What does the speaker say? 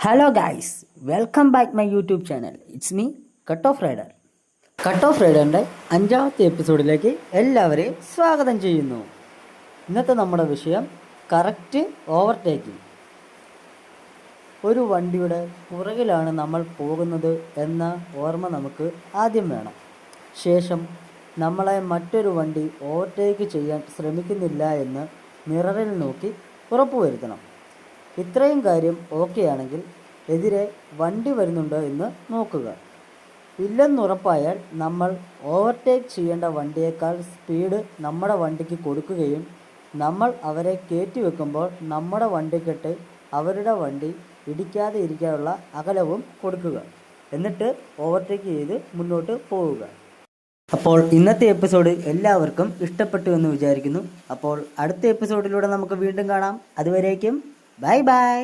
Hello guys, welcome back my YouTube channel. It's me cut off rider. Cut off റൈഡറിൻ്റെ 5ാമത്തെ എപ്പിസോഡിലേക്ക് എല്ലാവരെയും സ്വാഗതം ചെയ്യുന്നു. ഇന്നത്തെ നമ്മുടെ വിഷയം കറക്റ്റ് ഓവർടേക്കിംഗ്. ഒരു വണ്ടിയുടെ പുറകിലാണ് നമ്മൾ പോകുന്നത് എന്ന ഓർമ്മ നമുക്ക് ആദ്യം വേണം. ശേഷം നമ്മളെ മറ്റൊരു വണ്ടി ഓവർടേക്ക് ചെയ്യാൻ ശ്രമിക്കുന്നില്ല എന്ന് മിററിൽ നോക്കി ഉറപ്പുവരുത്തണം. ഇത്രയും കാര്യം ഓക്കെ ആണെങ്കിൽ എതിരെ വണ്ടി വരുന്നുണ്ടോ എന്ന് നോക്കുക. ഇല്ലെന്നുറപ്പായാൽ നമ്മൾ ഓവർടേക്ക് ചെയ്യേണ്ട വണ്ടിയേക്കാൾ സ്പീഡ് നമ്മുടെ വണ്ടിക്ക് കൊടുക്കുകയും നമ്മൾ അവരെ കയറ്റി വെക്കുമ്പോൾ നമ്മുടെ വണ്ടിക്കെട്ട് അവരുടെ വണ്ടി ഇടിക്കാതെ ഇരിക്കാനുള്ള അകലവും കൊടുക്കുക. എന്നിട്ട് ഓവർടേക്ക് ചെയ്ത് മുന്നോട്ട് പോവുക. അപ്പോൾ ഇന്നത്തെ എപ്പിസോഡ് എല്ലാവർക്കും ഇഷ്ടപ്പെട്ടു എന്ന് വിചാരിക്കുന്നു. അപ്പോൾ അടുത്ത എപ്പിസോഡിലൂടെ നമുക്ക് വീണ്ടും കാണാം. അതുവരേക്കും ബൈ ബൈ.